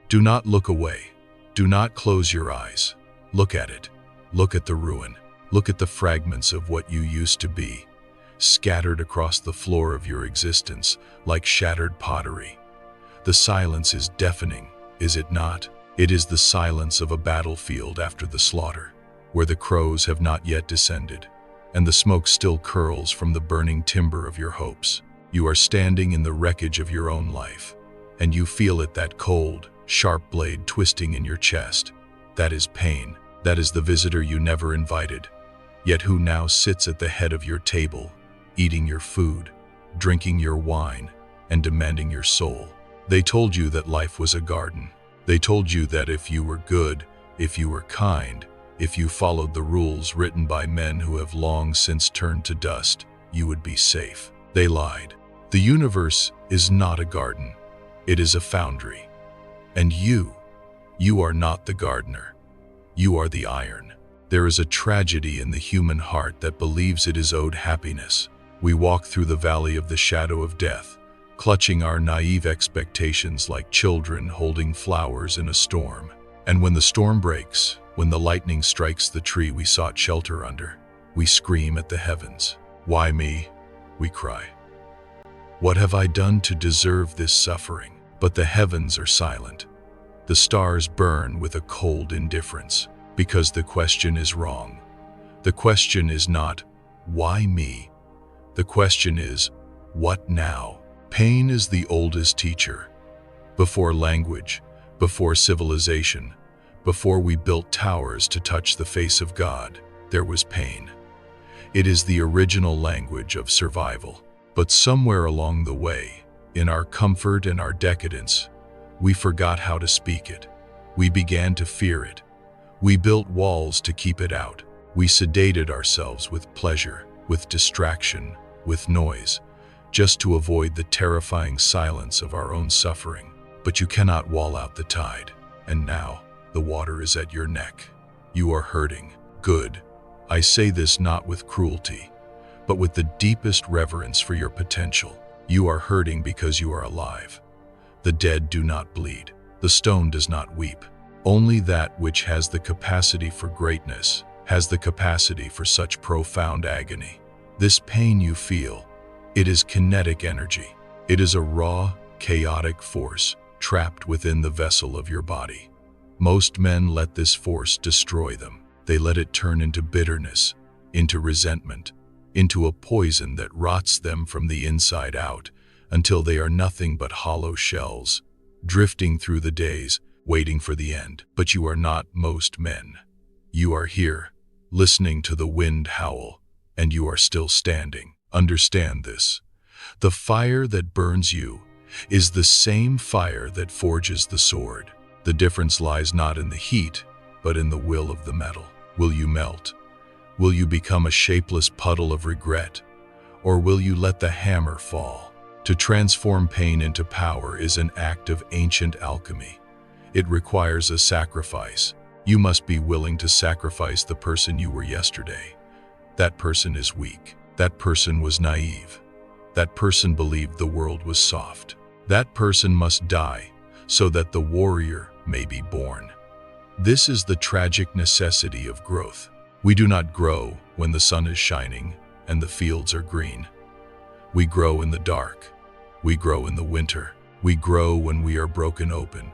Do not look away. Do not close your eyes. Look at it. Look at the ruin. Look at the fragments of what you used to be, scattered across the floor of your existence like shattered pottery. The silence is deafening, is it not? It is the silence of a battlefield after the slaughter, where the crows have not yet descended, and the smoke still curls from the burning timber of your hopes. You are standing in the wreckage of your own life, and you feel it, that cold, sharp blade twisting in your chest. That is pain. That is the visitor you never invited, yet who now sits at the head of your table, eating your food, drinking your wine, and demanding your soul. They told you that life was a garden. They told you that if you were good, if you were kind, if you followed the rules written by men who have long since turned to dust, you would be safe. They lied. The universe is not a garden. It is a foundry. And you are not the gardener. You are the iron. There is a tragedy in the human heart that believes it is owed happiness. We walk through the valley of the shadow of death, clutching our naive expectations like children holding flowers in a storm. And when the storm breaks, when the lightning strikes the tree we sought shelter under, we scream at the heavens. Why me? We cry. What have I done to deserve this suffering? But the heavens are silent. The stars burn with a cold indifference, because the question is wrong. The question is not, why me? The question is, what now? Pain is the oldest teacher. Before language, before civilization, before we built towers to touch the face of God, there was pain. It is the original language of survival. But somewhere along the way, in our comfort and our decadence, we forgot how to speak it. We began to fear it. We built walls to keep it out. We sedated ourselves with pleasure, with distraction, with noise, just to avoid the terrifying silence of our own suffering. But you cannot wall out the tide. And now, the water is at your neck. You are hurting. Good. I say this not with cruelty, but with the deepest reverence for your potential. You are hurting because you are alive. The dead do not bleed. The stone does not weep. Only that which has the capacity for greatness has the capacity for such profound agony. This pain you feel, it is kinetic energy. It is a raw, chaotic force trapped within the vessel of your body. Most men let this force destroy them. They let it turn into bitterness, into resentment, into a poison that rots them from the inside out, until they are nothing but hollow shells, drifting through the days, waiting for the end. But you are not most men. You are here, listening to the wind howl, and you are still standing. Understand this. The fire that burns you is the same fire that forges the sword. The difference lies not in the heat, but in the will of the metal. Will you melt? Will you become a shapeless puddle of regret? Or will you let the hammer fall? To transform pain into power is an act of ancient alchemy. It requires a sacrifice. You must be willing to sacrifice the person you were yesterday. That person is weak. That person was naive. That person believed the world was soft. That person must die so that the warrior may be born. This is the tragic necessity of growth. We do not grow when the sun is shining and the fields are green. We grow in the dark. We grow in the winter. We grow when we are broken open,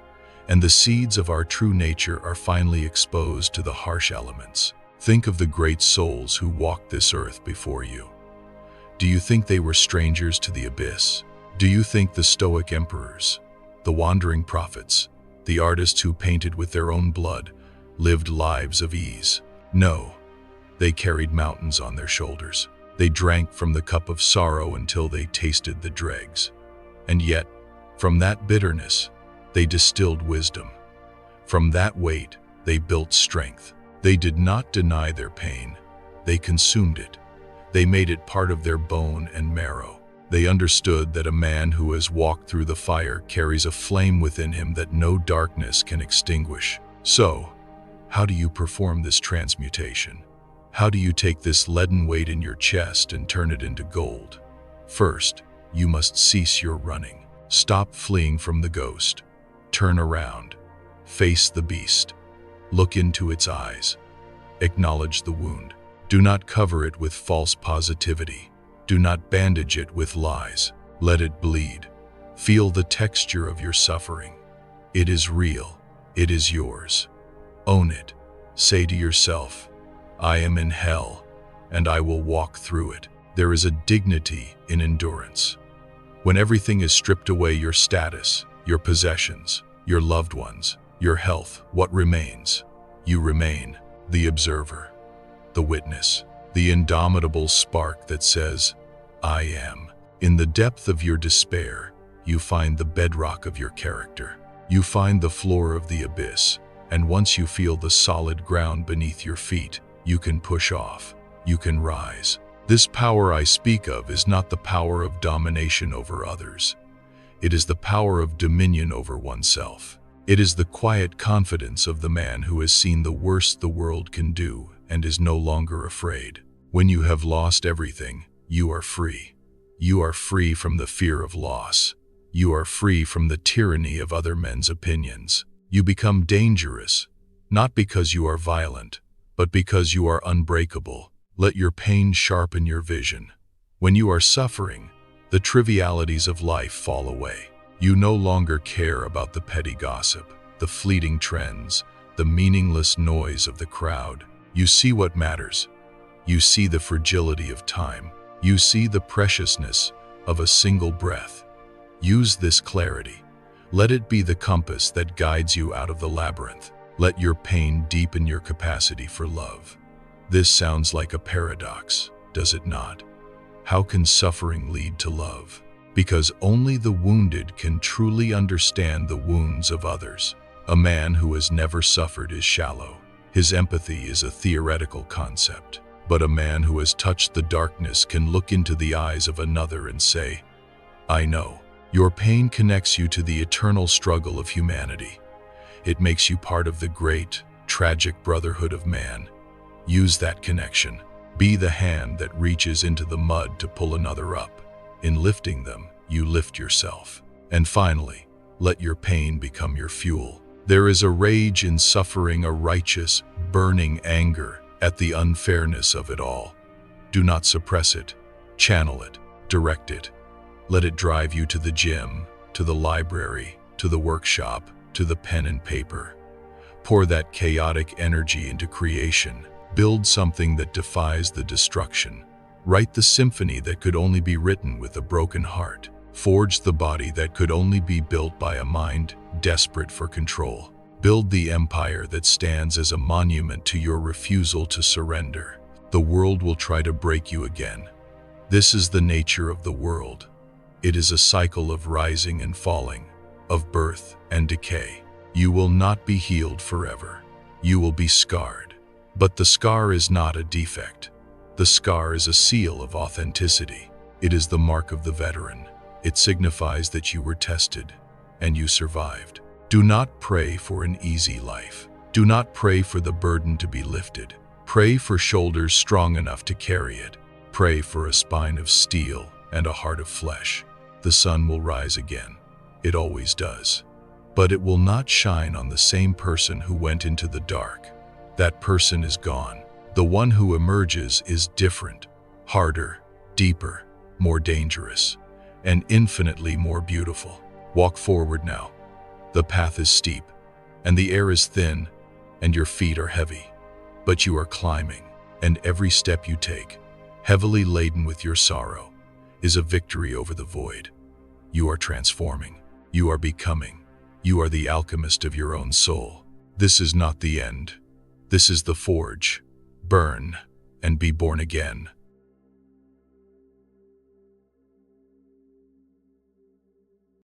and the seeds of our true nature are finally exposed to the harsh elements. Think of the great souls who walked this earth before you. Do you think they were strangers to the abyss? Do you think the Stoic emperors, the wandering prophets, the artists who painted with their own blood, lived lives of ease? No, they carried mountains on their shoulders. They drank from the cup of sorrow until they tasted the dregs. And yet, from that bitterness, they distilled wisdom. From that weight, they built strength. They did not deny their pain. They consumed it. They made it part of their bone and marrow. They understood that a man who has walked through the fire carries a flame within him that no darkness can extinguish. So, how do you perform this transmutation? How do you take this leaden weight in your chest and turn it into gold? First, you must cease your running. Stop fleeing from the ghost. Turn around. Face the beast. Look into its eyes. Acknowledge the wound. Do not cover it with false positivity. Do not bandage it with lies. Let it bleed. Feel the texture of your suffering. It is real. It is yours. Own it. Say to yourself, I am in hell, and I will walk through it. There is a dignity in endurance. When everything is stripped away, your status, your possessions, your loved ones, your health, what remains? You remain the observer, the witness, the indomitable spark that says, I am. In the depth of your despair, you find the bedrock of your character. You find the floor of the abyss, and once you feel the solid ground beneath your feet, you can push off. You can rise. This power I speak of is not the power of domination over others. It is the power of dominion over oneself. It is the quiet confidence of the man who has seen the worst the world can do and is no longer afraid. When you have lost everything, you are free. You are free from the fear of loss. You are free from the tyranny of other men's opinions. You become dangerous, not because you are violent, but because you are unbreakable. Let your pain sharpen your vision. When you are suffering, the trivialities of life fall away. You no longer care about the petty gossip, the fleeting trends, the meaningless noise of the crowd. You see what matters. You see the fragility of time. You see the preciousness of a single breath. Use this clarity. Let it be the compass that guides you out of the labyrinth. Let your pain deepen your capacity for love. This sounds like a paradox, does it not? How can suffering lead to love? Because only the wounded can truly understand the wounds of others. A man who has never suffered is shallow. His empathy is a theoretical concept. But a man who has touched the darkness can look into the eyes of another and say, I know. Your pain connects you to the eternal struggle of humanity. It makes you part of the great, tragic brotherhood of man. Use that connection. Be the hand that reaches into the mud to pull another up. In lifting them, you lift yourself. And finally, let your pain become your fuel. There is a rage in suffering, a righteous, burning anger at the unfairness of it all. Do not suppress it. Channel it. Direct it. Let it drive you to the gym, to the library, to the workshop, to the pen and paper. Pour that chaotic energy into creation. Build something that defies the destruction. Write the symphony that could only be written with a broken heart. Forge the body that could only be built by a mind desperate for control. Build the empire that stands as a monument to your refusal to surrender. The world will try to break you again. This is the nature of the world. It is a cycle of rising and falling, of birth and decay. You will not be healed forever. You will be scarred. But the scar is not a defect. The scar is a seal of authenticity. It is the mark of the veteran. It signifies that you were tested and you survived. Do not pray for an easy life. Do not pray for the burden to be lifted. Pray for shoulders strong enough to carry it. Pray for a spine of steel and a heart of flesh. The sun will rise again. It always does. But it will not shine on the same person who went into the dark. That person is gone. The one who emerges is different, harder, deeper, more dangerous, and infinitely more beautiful. Walk forward now. The path is steep, and the air is thin, and your feet are heavy. But you are climbing, and every step you take, heavily laden with your sorrow, is a victory over the void. You are transforming. You are becoming. You are the alchemist of your own soul. This is not the end. This is the forge. Burn and be born again.